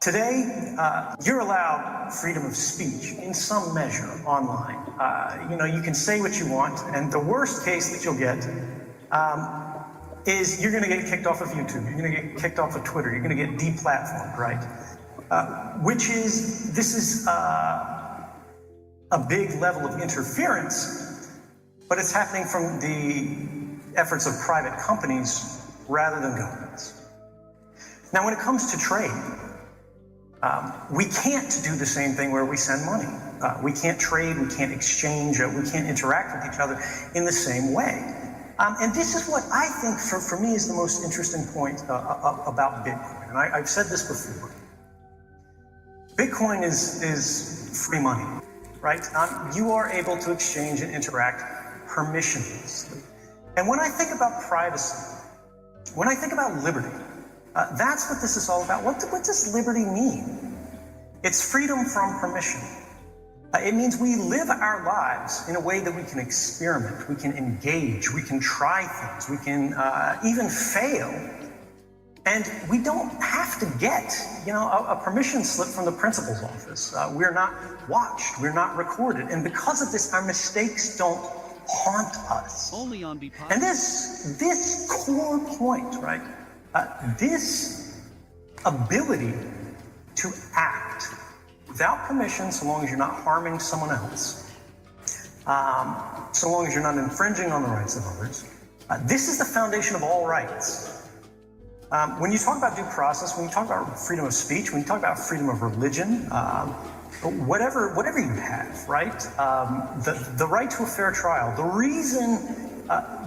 Today, you're allowed freedom of speech in some measure online. You can say what you want, and the worst case that you'll get is you're going to get kicked off of YouTube, you're going to get kicked off of Twitter, you're going to get deplatformed, right? This is a big level of interference, but it's happening from the efforts of private companies rather than governments. Now, when it comes to trade, we can't do the same thing where we send money. We can't trade, we can't exchange, we can't interact with each other in the same way. And this is what I think, for me, is the most interesting point about Bitcoin. And I've said this before. Bitcoin is free money, right? You are able to exchange and interact permissionlessly. And when I think about privacy, when I think about liberty, that's what this is all about. What does liberty mean? It's freedom from permission. It means we live our lives in a way that we can experiment, we can engage, we can try things, we can even fail. And we don't have to get, a permission slip from the principal's office. We're not watched, we're not recorded. And because of this, our mistakes don't haunt us. Only on 𝐕𝐈𝐂𝐿. And this core point, right? This ability to act without permission, so long as you're not harming someone else, so long as you're not infringing on the rights of others, this is the foundation of all rights. When you talk about due process, when you talk about freedom of speech, when you talk about freedom of religion, whatever you have, right? The right to a fair trial, the reason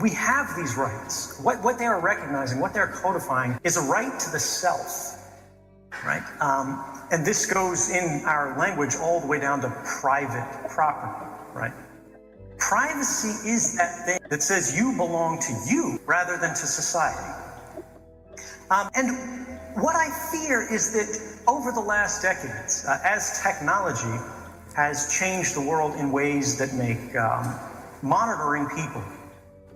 we have these rights, what they are recognizing, what they're codifying, is a right to the self, right? And this goes in our language all the way down to private property, right? Privacy is that thing that says you belong to you rather than to society. And what I fear is that over the last decades, as technology has changed the world in ways that make monitoring people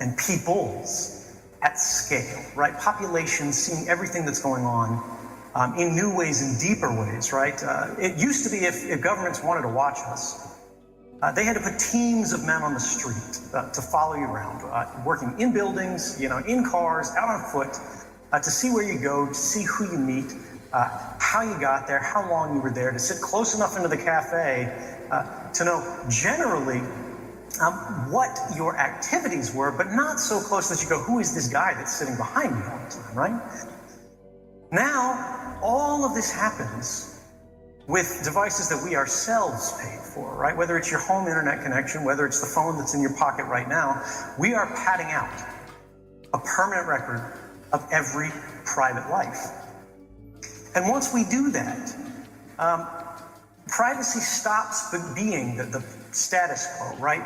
and peoples at scale, right? Populations seeing everything that's going on in new ways and deeper ways, right? It used to be if governments wanted to watch us, they had to put teams of men on the street to follow you around, working in buildings, in cars, out on foot, to see where you go, to see who you meet, how you got there, how long you were there, to sit close enough into the cafe to know generally what your activities were, but not so close that you go, who is this guy that's sitting behind me all the time, right? Now, all of this happens with devices that we ourselves paid for, right? Whether it's your home internet connection, whether it's the phone that's in your pocket right now, we are padding out a permanent record of every private life. And once we do that, privacy stops being the status quo, right?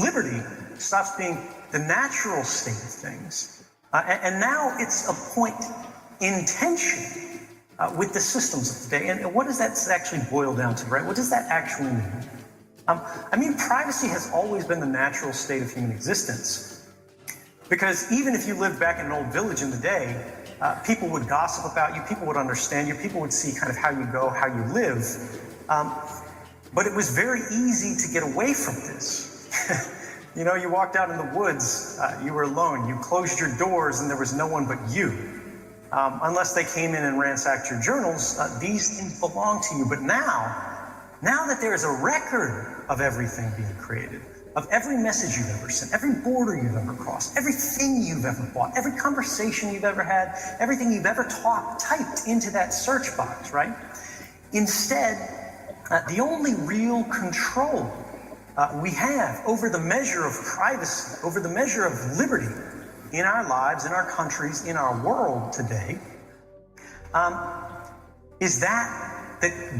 Liberty stops being the natural state of things. And now it's a point in tension with the systems of today. And what does that actually boil down to, right? What does that actually mean? Privacy has always been the natural state of human existence. Because even if you lived back in an old village in the day, people would gossip about you, people would understand you, people would see kind of how you go, how you live. But it was very easy to get away from this. You walked out in the woods, you were alone, you closed your doors and there was no one but you. Unless they came in and ransacked your journals, these things belong to you. But now that there is a record of everything being created, of every message you've ever sent, every border you've ever crossed, everything you've ever bought, every conversation you've ever had, everything you've ever typed into that search box, right? Instead, the only real control we have over the measure of privacy, over the measure of liberty in our lives, in our countries, in our world today, is that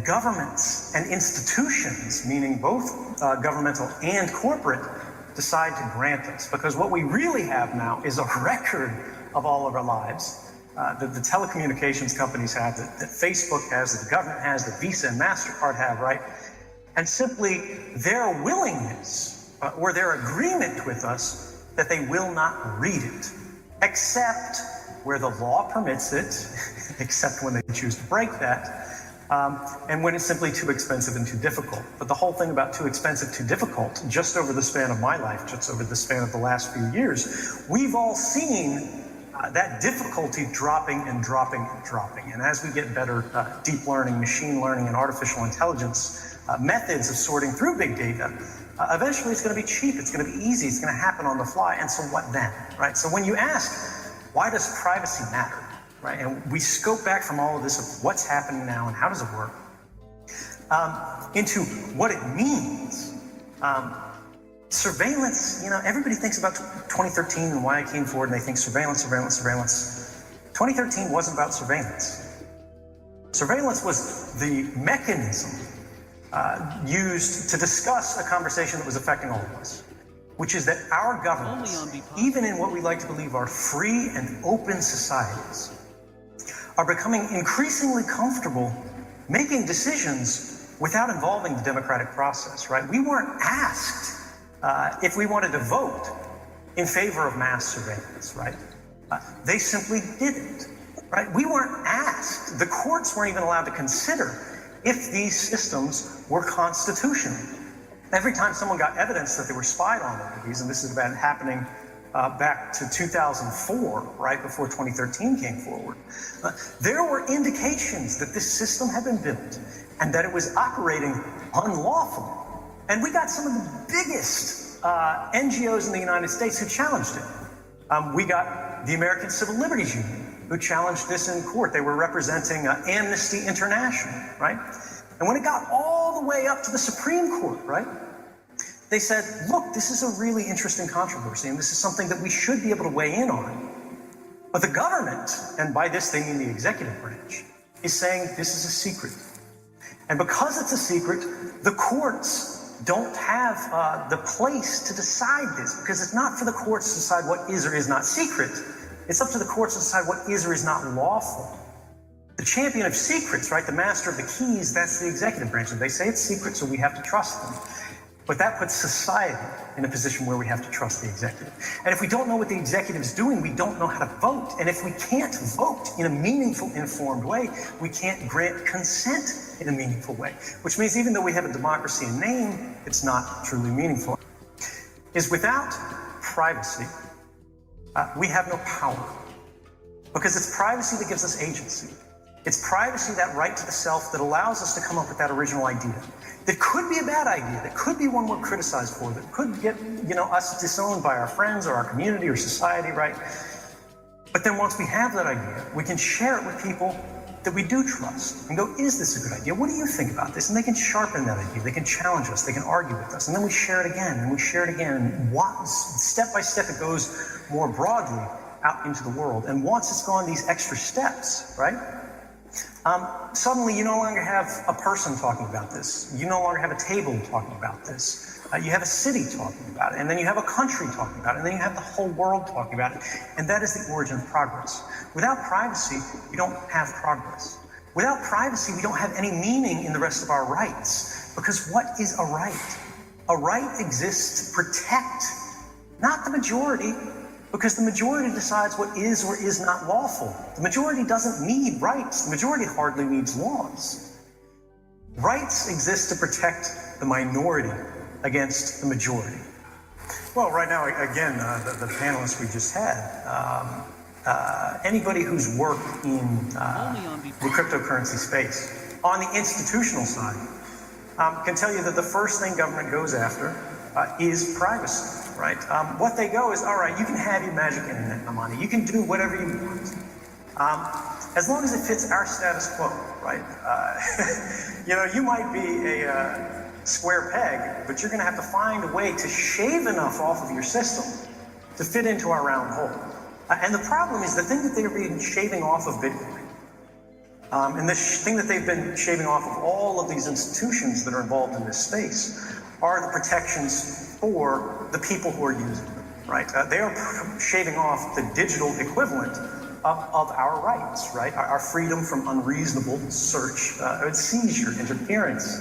governments and institutions, meaning both governmental and corporate, decide to grant us. Because what we really have now is a record of all of our lives that the telecommunications companies have, that Facebook has, that the government has, that Visa and MasterCard have, right? And simply their willingness or their agreement with us that they will not read it, except where the law permits it, except when they choose to break that, and when it's simply too expensive and too difficult. But the whole thing about too expensive, too difficult, just over the span of my life, just over the span of the last few years, we've all seen that difficulty dropping and dropping and dropping. And as we get better deep learning, machine learning, and artificial intelligence methods of sorting through big data, eventually it's going to be cheap, it's going to be easy, it's going to happen on the fly. And so what then, right? So when you ask, why does privacy matter, right? And we scope back from all of this of what's happening now and how does it work, into what it means. Surveillance, everybody thinks about 2013 and why I came forward, and they think surveillance. 2013 wasn't about surveillance. Surveillance was the mechanism used to discuss a conversation that was affecting all of us, which is that our governments, even in what we like to believe are free and open societies, are becoming increasingly comfortable making decisions without involving the democratic process, right? We weren't asked if we wanted to vote in favor of mass surveillance, right? They simply didn't, right? We weren't asked. The courts weren't even allowed to consider if these systems were constitutional. Every time someone got evidence that they were spied on under these, and this has been happening back to 2004, right before 2013 came forward, there were indications that this system had been built and that it was operating unlawfully. And we got some of the biggest NGOs in the United States who challenged it. We got the American Civil Liberties Union, who challenged this in court. They were representing Amnesty International, right? And when it got all the way up to the Supreme Court, right, they said, look, this is a really interesting controversy, and this is something that we should be able to weigh in on. But the government, and by this they mean the executive branch, is saying this is a secret. And because it's a secret, the courts don't have the place to decide this, because it's not for the courts to decide what is or is not secret. It's up to the courts to decide what is or is not lawful. The champion of secrets, right, the master of the keys, that's the executive branch. And they say it's secret, so we have to trust them. But that puts society in a position where we have to trust the executive. And if we don't know what the executive is doing, we don't know how to vote. And if we can't vote in a meaningful, informed way, we can't grant consent in a meaningful way. Which means even though we have a democracy in name, it's not truly meaningful. Is without privacy, we have no power. Because it's privacy that gives us agency. It's privacy, that right to the self, that allows us to come up with that original idea. That could be a bad idea, that could be one we're criticized for, that could get, us disowned by our friends or our community or society, right? But then once we have that idea, we can share it with people that we do trust and go, is this a good idea? What do you think about this? And they can sharpen that idea, they can challenge us, they can argue with us, and then we share it again, and we share it again, and step by step it goes more broadly out into the world. And once it's gone these extra steps, right? Suddenly you no longer have a person talking about this. You no longer have a table talking about this. You have a city talking about it, and then you have a country talking about it, and then you have the whole world talking about it. And that is the origin of progress. Without privacy, you don't have progress. Without privacy, we don't have any meaning in the rest of our rights. Because what is a right? A right exists to protect, not the majority, because the majority decides what is or is not lawful. The majority doesn't need rights. The majority hardly needs laws. Rights exist to protect the minority against the majority. Well, right now, again, the panelists we just had, anybody who's worked in the cryptocurrency space, on the institutional side, can tell you that the first thing government goes after is privacy. Right? What they go is, all right, you can have your magic internet money. You can do whatever you want. As long as it fits our status quo, right? You might be a square peg, but you're going to have to find a way to shave enough off of your system to fit into our round hole. And the problem is the thing that they've been shaving off of Bitcoin, and the thing that they've been shaving off of all of these institutions that are involved in this space, are the protections for the people who are using them, right? They are shaving off the digital equivalent of our rights, right? Our freedom from unreasonable search, seizure, interference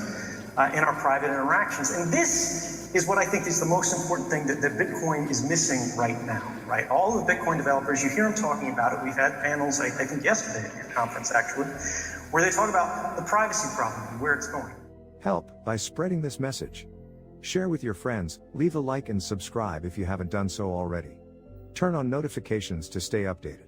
in our private interactions. And this is what I think is the most important thing that Bitcoin is missing right now, right? All of the Bitcoin developers, you hear them talking about it. We've had panels, I think yesterday at your conference actually, where they talk about the privacy problem and where it's going. Help by spreading this message. Share with your friends, leave a like and subscribe if you haven't done so already. Turn on notifications to stay updated.